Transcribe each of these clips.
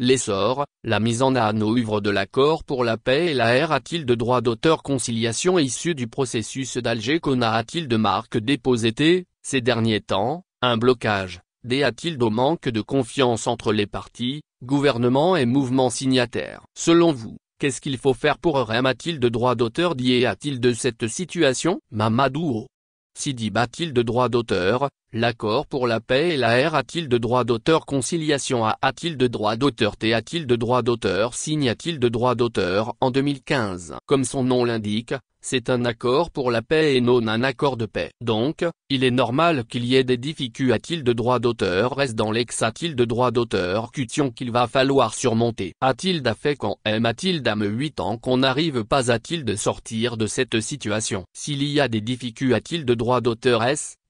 L'essor, la mise en œuvre de l'accord pour la paix et la a-t-il de droit d'auteur conciliation issue du processus d'Alger qu'on a-t-il de marque déposée, ces derniers temps, un blocage, a-t-il de manque de confiance entre les partis, gouvernement et mouvements signataires. Selon vous, qu'est-ce qu'il faut faire pour a-t-il de droit d'auteur a-t-il de cette situation? Mamadou Sidi a-t-il de droit d'auteur, l'accord pour la paix et la a-t-il de droit d'auteur conciliation a-t-il de droit d'auteur a-t-il de droit d'auteur signe-t-il de droit d'auteur en 2015. Comme son nom l'indique, c'est un accord pour la paix et non un accord de paix. Donc, il est normal qu'il y ait des difficultés a-t-il de droit d'auteur reste dans l'ex a-t-il de droit d'auteur question qu'il va falloir surmonter. A-t-il fait quand a-t-il 8 ans qu'on n'arrive pas a-t-il de sortir de cette situation. S'il y a des difficultés a-t-il de droit d'auteur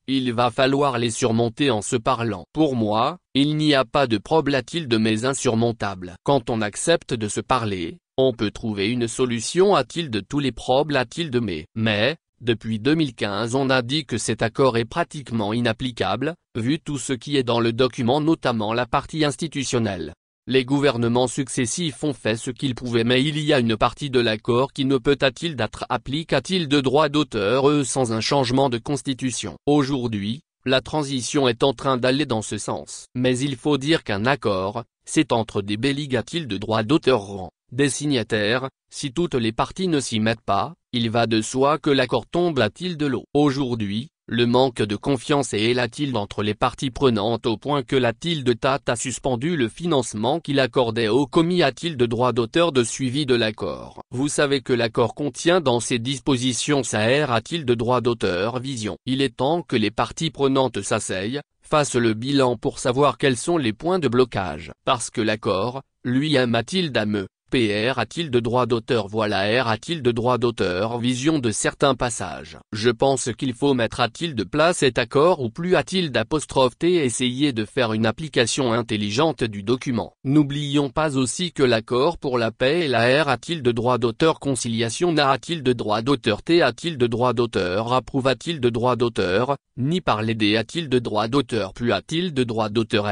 il va falloir les surmonter en se parlant. Pour moi, il n'y a pas de problème a-t-il de mais insurmontable. Quand on accepte de se parler, on peut trouver une solution a-t-il de tous les problèmes a-t-il de mais, depuis 2015 on a dit que cet accord est pratiquement inapplicable, vu tout ce qui est dans le document notamment la partie institutionnelle. Les gouvernements successifs ont fait ce qu'ils pouvaient mais il y a une partie de l'accord qui ne peut a-t-il d'être appliquée a-t-il de droit d'auteur sans un changement de constitution. Aujourd'hui, la transition est en train d'aller dans ce sens. Mais il faut dire qu'un accord, c'est entre des belliges a-t-il de droit d'auteur des signataires, si toutes les parties ne s'y mettent pas, il va de soi que l'accord tombe a-t-il de l'eau. Aujourd'hui, le manque de confiance est a-t-il entre les parties prenantes au point que la-t-il de TAT a suspendu le financement qu'il accordait au commis a-t-il de droit d'auteur de suivi de l'accord. Vous savez que l'accord contient dans ses dispositions sa a-t-il de droit d'auteur vision. Il est temps que les parties prenantes s'asseyent, fassent le bilan pour savoir quels sont les points de blocage. Parce que l'accord, lui a-t-il PR a-t-il de droit d'auteur voilà a-t-il de droit d'auteur vision de certains passages. Je pense qu'il faut mettre a-t-il de place cet accord ou plus a-t-il d'apostrophe T et essayer de faire une application intelligente du document. N'oublions pas aussi que l'accord pour la paix et la a-t-il de droit d'auteur conciliation n'a-t-il de droit d'auteur a-t-il de droit d'auteur approuve a-t-il de droit d'auteur, ni par les a-t-il de droit d'auteur plus a-t-il de droit d'auteur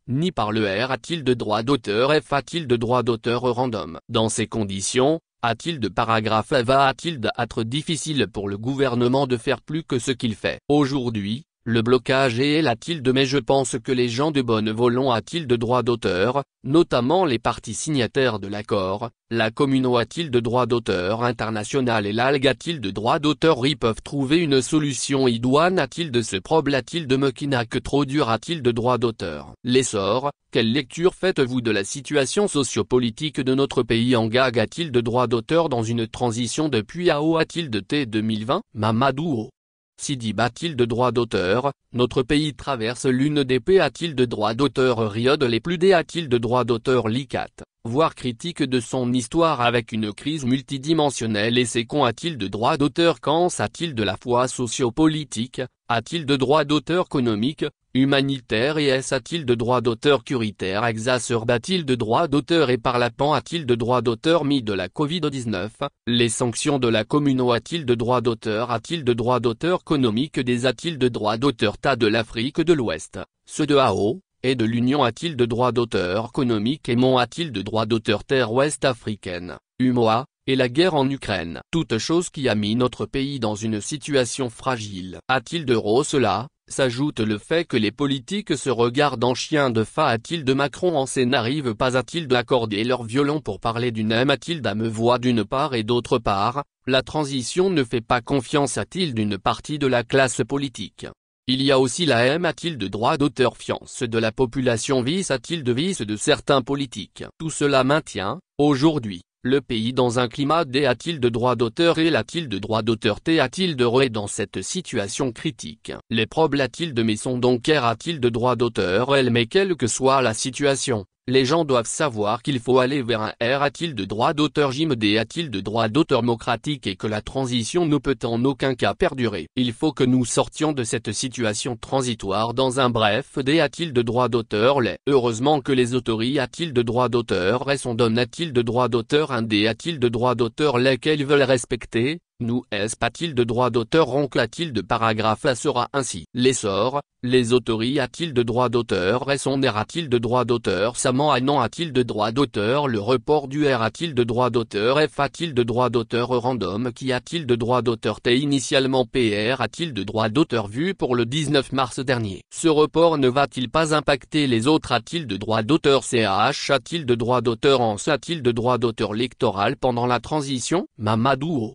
ni par le a-t-il de droit d'auteur a-t-il de droit d'auteur random. Dans ces conditions, a-t-il de paragraphe va-t-il d'être difficile pour le gouvernement de faire plus que ce qu'il fait. Aujourd'hui, le blocage est a-t-il de mais je pense que les gens de bonne volonté a-t-il de droit d'auteur, notamment les parties signataires de l'accord, la communauté a-t-il de droit d'auteur international et l'ALG a-t-il de droit d'auteur ils peuvent trouver une solution idoine a-t-il de ce problème a-t-il de qui n'a que trop dur a-t-il de droit d'auteur. L'essor, quelle lecture faites-vous de la situation sociopolitique de notre pays en gag a-t-il de droit d'auteur dans une transition depuis AO a-t-il de T 2020 Mamadou Sidi a-t-il de droit d'auteur, notre pays traverse l'une des a-t-il de droit d'auteur périodes les plus a-t-il de droit d'auteur licates, voire critique de son histoire avec une crise multidimensionnelle et c'est a-t-il de droit d'auteur quand a-t-il de la foi sociopolitique, a-t-il de droit d'auteur économique, humanitaire et a-t-il de droit d'auteur curitaire exacerbe-t-il de droit d'auteur et par la pan a-t-il de droit d'auteur mis de la Covid-19, les sanctions de la communauté a-t-il de droit d'auteur a-t-il de droit d'auteur économique des a-t-il de droit d'auteur tas de l'Afrique de l'Ouest, ceux de AO, et de l'Union a-t-il de droit d'auteur économique et mon a-t-il de droit d'auteur terre ouest africaine, UMOA, et la guerre en Ukraine. Toute chose qui a mis notre pays dans une situation fragile. A-t-il de cela, s'ajoute le fait que les politiques se regardent en chien de fa a-t-il de Macron en scène n'arrive pas a-t-il d'accorder leur violon pour parler d'une a-t-il d'âme voix d'une part et d'autre part, la transition ne fait pas confiance a-t-il d'une partie de la classe politique. Il y a aussi la a-t-il de droit d'auteur fiance de la population vice a-t-il de vice de certains politiques. Tout cela maintient, aujourd'hui, le pays dans un climat a-t-il de droit d'auteur et a-t-il de droit d'auteur a-t-il de dans cette situation critique. Les problèmes a-t-il de mais sont donc a-t-il de droit d'auteur mais quelle que soit la situation, les gens doivent savoir qu'il faut aller vers un a-t-il de droit d'auteur a-t-il de droit d'auteur démocratique et que la transition ne peut en aucun cas perdurer. Il faut que nous sortions de cette situation transitoire dans un bref a-t-il de droit d'auteur heureusement que les autorités a-t-il de droit d'auteur sont donne a-t-il de droit d'auteur un a-t-il de droit d'auteur lesquels veulent respecter, Nous est-ce pas-il de droit d'auteur oncle a-t-il de paragraphe A sera ainsi. L'essor, les autories a-t-il de droit d'auteur et son R a-t-il de droit d'auteur Saman a non a-t-il de droit d'auteur le report du R a-t-il de droit d'auteur F a-t-il de droit d'auteur random qui a-t-il de droit d'auteur T initialement PR a-t-il de droit d'auteur vu pour le 19 mars dernier. Ce report ne va-t-il pas impacter les autres a-t-il de droit d'auteur CAH a-t-il de droit d'auteur en a-t-il de droit d'auteur électoral pendant la transition Mamadou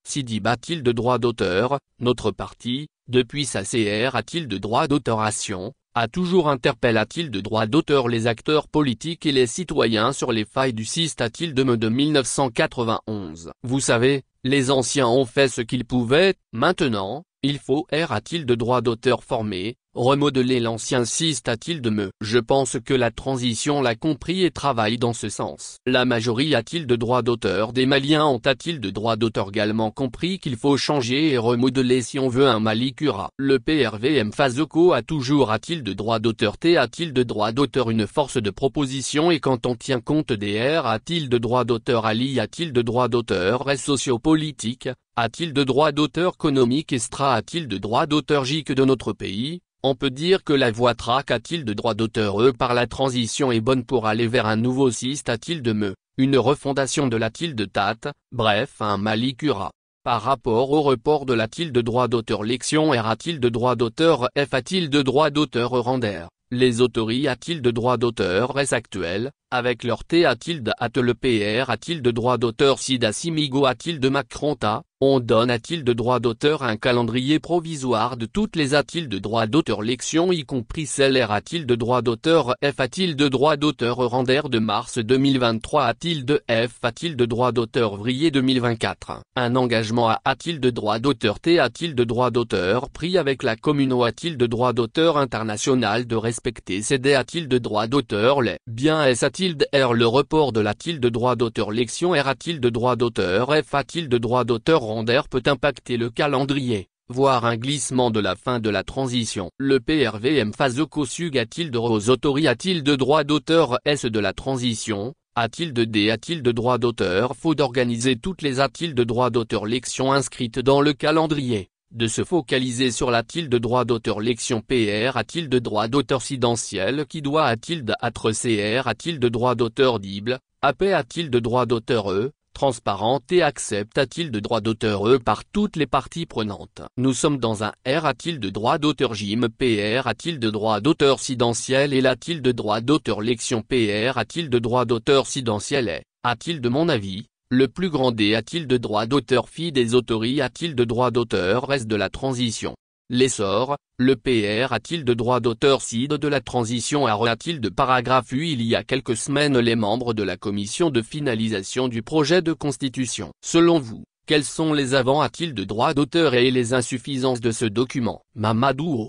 Sidi a-t-il de droit d'auteur, notre parti, depuis sa CR a-t-il de droit d'autoration, a toujours interpellé a-t-il de droit d'auteur les acteurs politiques et les citoyens sur les failles du SIST a-t-il de 1991. Vous savez, les anciens ont fait ce qu'ils pouvaient, maintenant, il faut R a-t-il de droit d'auteur formé, remodeler l'ancien SIST a-t-il de me. Je pense que la transition l'a compris et travaille dans ce sens. La majorité a-t-il de droit d'auteur des Maliens ont a-t-il de droit d'auteur également compris qu'il faut changer et remodeler si on veut un Mali Cura. Le PRVM Fazoko a toujours a-t-il de droit d'auteur T a-t-il de droit d'auteur une force de proposition et quand on tient compte des R a-t-il de droit d'auteur Ali a-t-il de droit d'auteur et sociopolitique, a-t-il de droit d'auteur économique Estra a-t-il de droit d'auteur JIC de notre pays? On peut dire que la voie track a-t-il de droit d'auteur par la transition est bonne pour aller vers un nouveau SIST a-t-il de me, une refondation de la tilde TAT, bref un Mali Cura. Par rapport au report de la tilde droit d'auteur l'élection R a-t-il de droit d'auteur F a-t-il de droit d'auteur render, les autories a-t-il de droit d'auteur S actuels, avec leur T a-t-il de le PR a-t-il de droit d'auteur Sida Simigo a-t-il de Macronta, on donne a-t-il de droit d'auteur un calendrier provisoire de toutes les a-t-il de droit d'auteur l'élection y compris celle R a-t-il de droit d'auteur F a-t-il de droit d'auteur render de mars 2023 a-t-il de F a-t-il de droit d'auteur vrillé 2024, un engagement a-t-il de droit d'auteur T a-t-il de droit d'auteur pris avec la commune a-t-il de droit d'auteur international de respecter CD a-t-il de droit d'auteur les biens S a-t-il de R le report de la-t-il de droit d'auteur l'élection R a-t-il de droit d'auteur F a-t-il de droit d'auteur render peut impacter le calendrier, voire un glissement de la fin de la transition. Le PRVM Fazoko Sug a-t-il de Rose Autori a-t-il de droit d'auteur S de la transition, a-t-il de D a-t-il de droit d'auteur faut d'organiser toutes les a-t-il de droit d'auteur l'élection inscrites dans le calendrier, de se focaliser sur la-t-il de droit d'auteur l'élection PR a-t-il de droit d'auteur sidentiel qui doit a-t-il de être CR a-t-il de droit d'auteur dible, AP a-t-il de droit d'auteur transparente et accepte a-t-il de droit d'auteur par toutes les parties prenantes. Nous sommes dans un R a-t-il de droit d'auteur Jim PR a-t-il de droit d'auteur sidentiel et a-t-il de droit d'auteur l'élection PR a-t-il de droit d'auteur sidentiel et, a-t-il de mon avis, le plus grand D a-t-il de droit d'auteur Phi des autories a-t-il de droit d'auteur reste de la transition. L'essor, le PR a-t-il de droit d'auteur CID de la transition a-t-il de paragraphe U il y a quelques semaines les membres de la commission de finalisation du projet de constitution. Selon vous, quels sont les avants a-t-il de droit d'auteur et les insuffisances de ce document Mamadou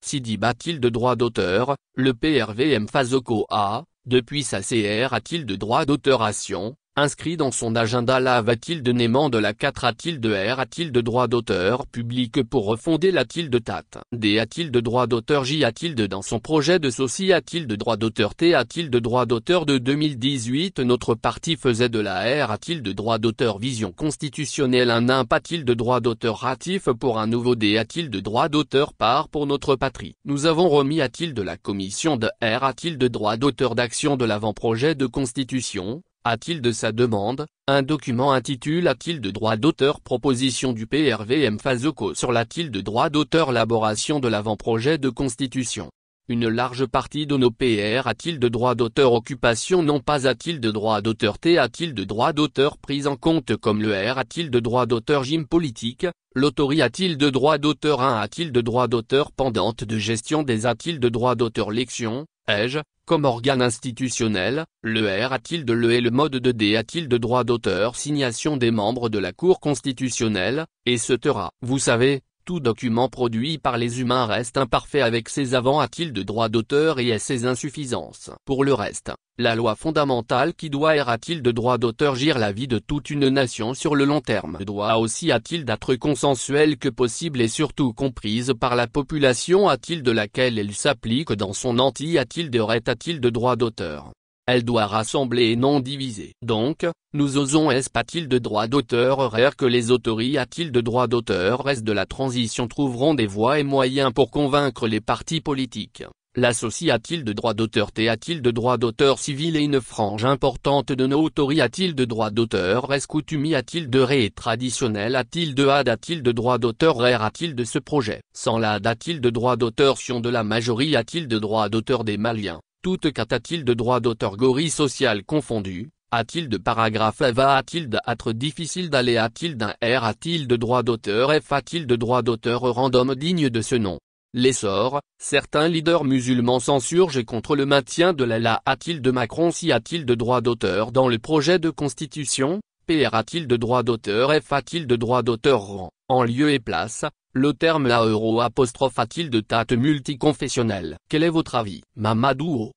Sidi a-t-il de droit d'auteur, le PRVM Fazoko A, depuis sa CR a-t-il de droit d'auteuration inscrit dans son agenda la va-t-il de Néman de la 4 a-t-il de R a-t-il de droit d'auteur public pour refonder la-t-il de TAT D a-t-il de droit d'auteur J a-t-il de dans son projet de Soci a-t-il de droit d'auteur T a-t-il de droit d'auteur de 2018 notre parti faisait de la R a-t-il de droit d'auteur vision constitutionnelle un imp a-t-il de droit d'auteur ratif pour un nouveau D a-t-il de droit d'auteur part pour notre patrie. Nous avons remis a-t-il de la commission de R a-t-il de droit d'auteur d'action de l'avant-projet de constitution a-t-il de sa demande, un document intitule a-t-il de droit d'auteur proposition du PRVM Fazoko sur la-t-il de droit d'auteur élaboration de l'avant-projet de constitution. Une large partie de nos PR a-t-il de droit d'auteur occupation non pas a-t-il de droit d'auteur T a-t-il de droit d'auteur prise en compte comme le R a-t-il de droit d'auteur gym politique, l'autori a-t-il de droit d'auteur 1 a-t-il de droit d'auteur pendante de gestion des a-t-il de droit d'auteur l'élection, ai-je, comme organe institutionnel, le R a-t-il de le et le mode de D a-t-il de droit d'auteur signation des membres de la Cour constitutionnelle, etc. Vous savez, tout document produit par les humains reste imparfait avec ses avants a-t-il de droit d'auteur et ses insuffisances. Pour le reste, la loi fondamentale qui doit a-t-il de droit d'auteur gire la vie de toute une nation sur le long terme doit aussi a-t-il d'être consensuelle que possible et surtout comprise par la population a-t-il de laquelle elle s'applique dans son entier a-t-il de droit d'auteur. Elle doit rassembler et non diviser. Donc, nous osons est-il de droit d'auteur rare que les autorités de droit d'auteur restent de la transition trouveront des voies et moyens pour convaincre les partis politiques. L'associatil de droit d'auteur t-a-t-il de droit d'auteur civil et une frange importante de nos autorités de droit d'auteur reste coutumier a-t-il de ré et traditionnel a-t-il de ad a-t-il de droit d'auteur rare a-t-il de ce projet. Sans la a-t-il de droit d'auteur sion de la majorité a-t-il de droit d'auteur des Maliens, toute a-t-il de droit d'auteur gorille social confondu, a-t-il de paragraphe va a-t-il d'être difficile d'aller a-t-il d'un r a-t-il de droit d'auteur f a-t-il de droit d'auteur random digne de ce nom. L'essor, certains leaders musulmans s'insurgent contre le maintien de la a-t-il de Macron si a-t-il de droit d'auteur dans le projet de constitution, pr a-t-il de droit d'auteur f a-t-il de droit d'auteur rang, en lieu et place, le terme la euro apostrophe a-t-il de tate multiconfessionnel. Quel est votre avis, Mamadou?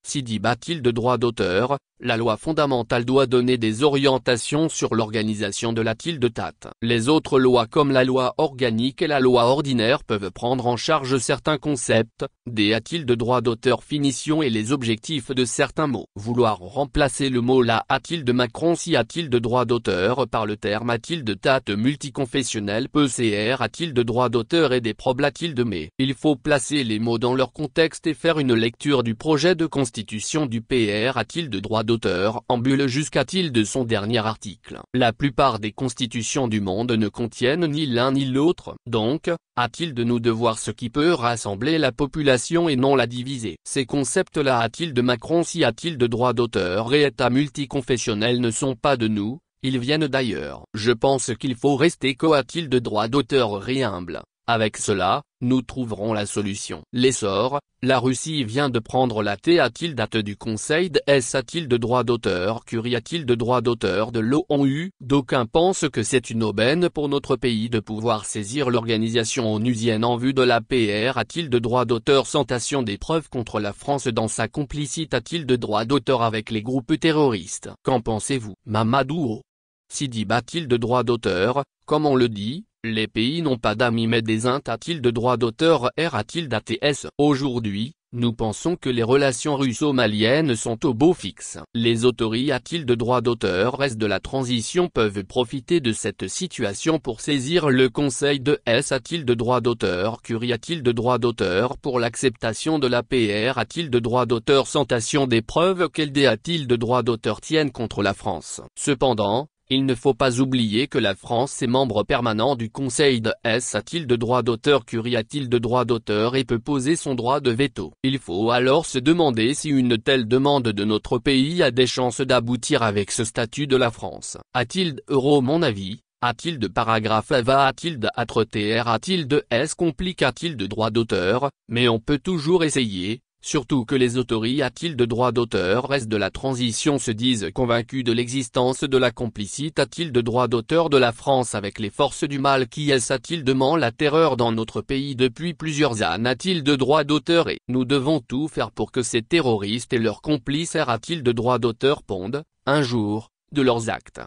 Sidi a-t-il de droit d'auteur, la loi fondamentale doit donner des orientations sur l'organisation de la de tate. Les autres lois comme la loi organique et la loi ordinaire peuvent prendre en charge certains concepts, des a-t-il de droit d'auteur finition et les objectifs de certains mots. Vouloir remplacer le mot la a-t-il de Macron si a-t-il de droit d'auteur par le terme a-t-il de tate multiconfessionnel peut cr a-t-il de droit d'auteur et des problèmes a-t-il de mais. Il faut placer les mots dans leur contexte et faire une lecture du projet de constitution du PR a-t-il de droit d'auteur en bulle jusqu'à-t-il de son dernier article. La plupart des constitutions du monde ne contiennent ni l'un ni l'autre, donc, a-t-il de nous devoir ce qui peut rassembler la population et non la diviser. Ces concepts-là a-t-il de Macron si a-t-il de droit d'auteur et état multiconfessionnel ne sont pas de nous, ils viennent d'ailleurs. Je pense qu'il faut rester a-t-il de droit d'auteur humble. Avec cela, nous trouverons la solution. L'essor, la Russie vient de prendre la a-t-il date du Conseil de a-t-il de droit d'auteur Curie a-t-il de droit d'auteur de l'ONU. D'aucuns pensent que c'est une aubaine pour notre pays de pouvoir saisir l'organisation onusienne en vue de la PR a-t-il de droit d'auteur tentation des preuves contre la France dans sa complicité a-t-il de droit d'auteur avec les groupes terroristes. Qu'en pensez-vous, Mamadou? Sidi a-t-il de droit d'auteur, comme on le dit? Les pays n'ont pas d'amis mais des int a-t-il de droit d'auteur r a-t-il d'ATS. Aujourd'hui, nous pensons que les relations russo-maliennes sont au beau fixe. Les autorités a-t-il de droit d'auteur restent de la transition peuvent profiter de cette situation pour saisir le Conseil de a-t-il de droit d'auteur Curie a-t-il de droit d'auteur pour l'acceptation de la PR a-t-il de droit d'auteur tentation des preuves quel a-t-il de droit d'auteur tiennent contre la France. Cependant, il ne faut pas oublier que la France est membre permanent du Conseil de a-t-il de droit d'auteur Curie a-t-il de droit d'auteur et peut poser son droit de veto. Il faut alors se demander si une telle demande de notre pays a des chances d'aboutir avec ce statut de la France. A-t-il de mon avis, a-t-il de paragraphe va a-t-il de tr a-t-il de s complique a-t-il de droit d'auteur, mais on peut toujours essayer. Surtout que les autorités a-t-il de droit d'auteur restent de la transition se disent convaincus de l'existence de la complicité a-t-il de droit d'auteur de la France avec les forces du mal qui a-t-il demande la terreur dans notre pays depuis plusieurs années a-t-il de droit d'auteur et nous devons tout faire pour que ces terroristes et leurs complices a-t-il de droit d'auteur pondent, un jour, de leurs actes.